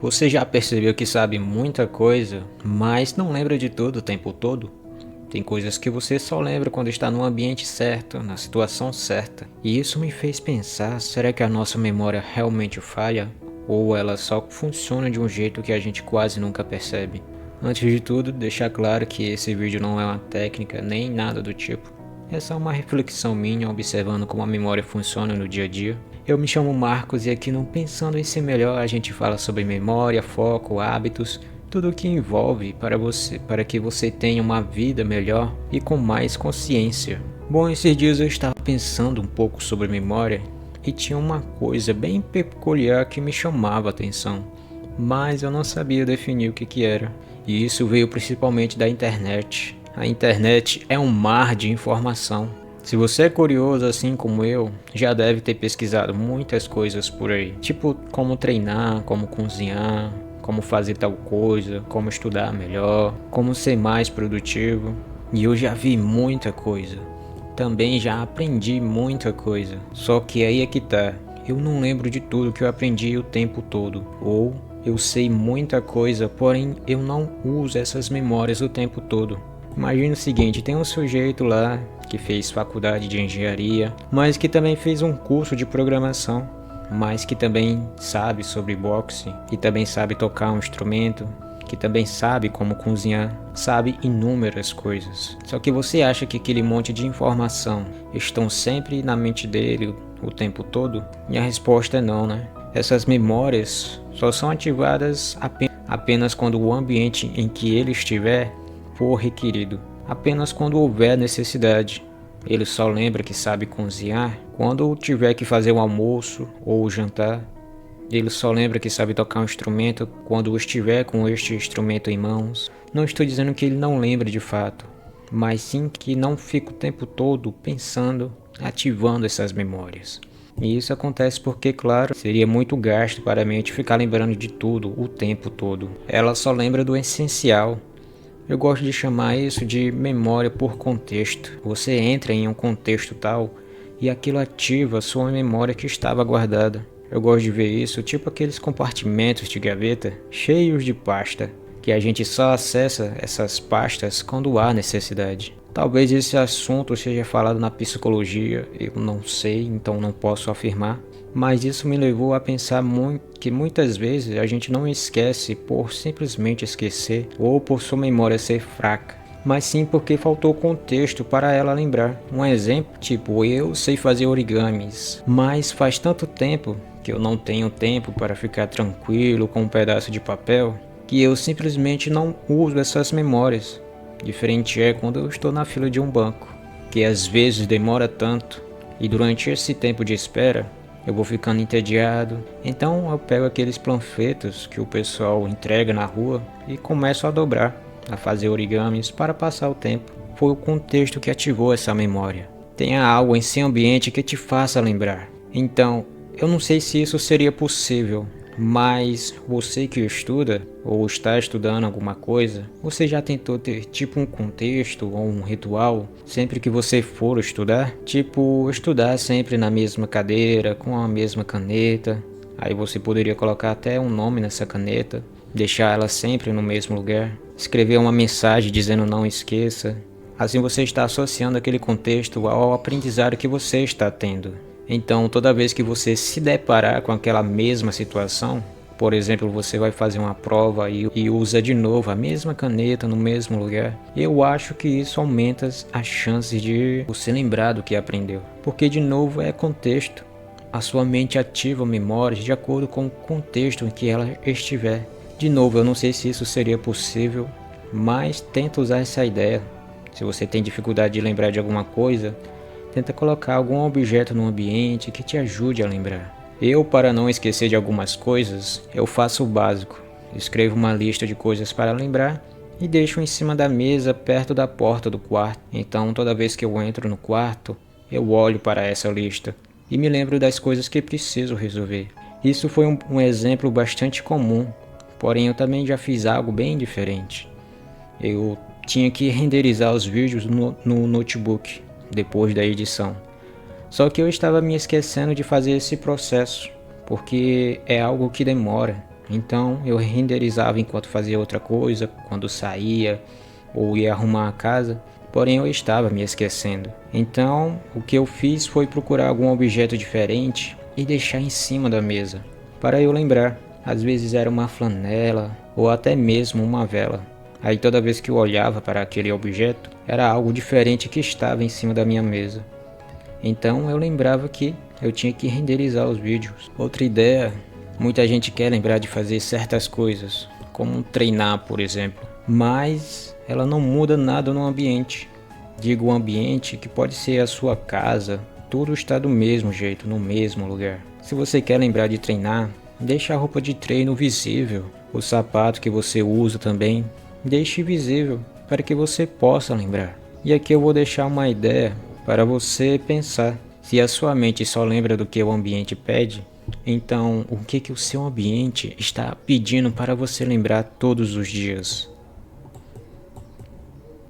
Você já percebeu que sabe muita coisa, mas não lembra de tudo o tempo todo? Tem coisas que você só lembra quando está no ambiente certo, na situação certa. E isso me fez pensar, será que a nossa memória realmente falha? Ou ela só funciona de um jeito que a gente quase nunca percebe? Antes de tudo, deixar claro que esse vídeo não é uma técnica nem nada do tipo. É só uma reflexão minha observando como a memória funciona no dia a dia. Eu me chamo Marcos e aqui no Pensando em Ser Melhor a gente fala sobre memória, foco, hábitos, tudo o que envolve para que você tenha uma vida melhor e com mais consciência. Bom, esses dias eu estava pensando um pouco sobre memória e tinha uma coisa bem peculiar que me chamava a atenção, mas eu não sabia definir o que era. E isso veio principalmente da internet. A internet é um mar de informação. Se você é curioso assim como eu, já deve ter pesquisado muitas coisas por aí. Tipo como treinar, como cozinhar, como fazer tal coisa, como estudar melhor, como ser mais produtivo. E eu já vi muita coisa. Também já aprendi muita coisa. Só que aí é que tá. Eu não lembro de tudo que eu aprendi o tempo todo. Ou eu sei muita coisa, porém eu não uso essas memórias o tempo todo. Imagina o seguinte, tem um sujeito lá que fez faculdade de engenharia, mas que também fez um curso de programação, mas que também sabe sobre boxe, que também sabe tocar um instrumento, que também sabe como cozinhar, sabe inúmeras coisas. Só que você acha que aquele monte de informação estão sempre na mente dele o tempo todo? E a resposta é não, né? Essas memórias só são ativadas apenas quando o ambiente em que ele estiver for requerido, apenas quando houver necessidade. Ele só lembra que sabe cozinhar quando tiver que fazer o almoço ou o jantar. Ele só lembra que sabe tocar um instrumento quando estiver com este instrumento em mãos. Não estou dizendo que ele não lembre de fato, mas sim que não fica o tempo todo pensando, ativando essas memórias. E isso acontece porque, claro, seria muito gasto para a mente ficar lembrando de tudo o tempo todo. Ela só lembra do essencial. Eu gosto de chamar isso de memória por contexto. Você entra em um contexto tal e aquilo ativa sua memória que estava guardada. Eu gosto de ver isso tipo aqueles compartimentos de gaveta cheios de pasta, que a gente só acessa essas pastas quando há necessidade. Talvez esse assunto seja falado na psicologia, eu não sei, então não posso afirmar. Mas isso me levou a pensar que muitas vezes a gente não esquece por simplesmente esquecer ou por sua memória ser fraca, mas sim porque faltou contexto para ela lembrar. Um exemplo, tipo, eu sei fazer origamis, mas faz tanto tempo que eu não tenho tempo para ficar tranquilo com um pedaço de papel que eu simplesmente não uso essas memórias. Diferente é quando eu estou na fila de um banco, que às vezes demora tanto e durante esse tempo de espera eu vou ficando entediado, então eu pego aqueles panfletos que o pessoal entrega na rua e começo a dobrar, a fazer origamis para passar o tempo. Foi o contexto que ativou essa memória. Tenha algo em seu ambiente que te faça lembrar. Então, eu não sei se isso seria possível, mas você que estuda ou está estudando alguma coisa, você já tentou ter tipo um contexto ou um ritual sempre que você for estudar? Tipo, estudar sempre na mesma cadeira, com a mesma caneta. Aí você poderia colocar até um nome nessa caneta, deixar ela sempre no mesmo lugar, escrever uma mensagem dizendo não esqueça. Assim você está associando aquele contexto ao aprendizado que você está tendo. Então, toda vez que você se deparar com aquela mesma situação, por exemplo, você vai fazer uma prova e usa de novo a mesma caneta no mesmo lugar, eu acho que isso aumenta as chances de você lembrar do que aprendeu. Porque, de novo, é contexto. A sua mente ativa memórias de acordo com o contexto em que ela estiver. De novo, eu não sei se isso seria possível, mas tenta usar essa ideia. Se você tem dificuldade de lembrar de alguma coisa, tenta colocar algum objeto no ambiente que te ajude a lembrar. Eu, para não esquecer de algumas coisas, eu faço o básico. Escrevo uma lista de coisas para lembrar e deixo em cima da mesa perto da porta do quarto. Então, toda vez que eu entro no quarto, eu olho para essa lista e me lembro das coisas que preciso resolver. Isso foi um exemplo bastante comum, porém eu também já fiz algo bem diferente. Eu tinha que renderizar os vídeos no notebook depois da edição. Só que eu estava me esquecendo de fazer esse processo, porque é algo que demora. Então eu renderizava enquanto fazia outra coisa, quando saía ou ia arrumar a casa, porém eu estava me esquecendo. Então o que eu fiz foi procurar algum objeto diferente e deixar em cima da mesa, para eu lembrar. Às vezes era uma flanela ou até mesmo uma vela. Aí toda vez que eu olhava para aquele objeto, era algo diferente que estava em cima da minha mesa. Então eu lembrava que eu tinha que renderizar os vídeos. Outra ideia, muita gente quer lembrar de fazer certas coisas, como treinar, por exemplo, mas ela não muda nada no ambiente. Digo o ambiente que pode ser a sua casa, tudo está do mesmo jeito, no mesmo lugar. Se você quer lembrar de treinar, deixe a roupa de treino visível, o sapato que você usa também, deixe visível para que você possa lembrar. E aqui eu vou deixar uma ideia para você pensar. Se a sua mente só lembra do que o ambiente pede, então o que o seu ambiente está pedindo para você lembrar todos os dias?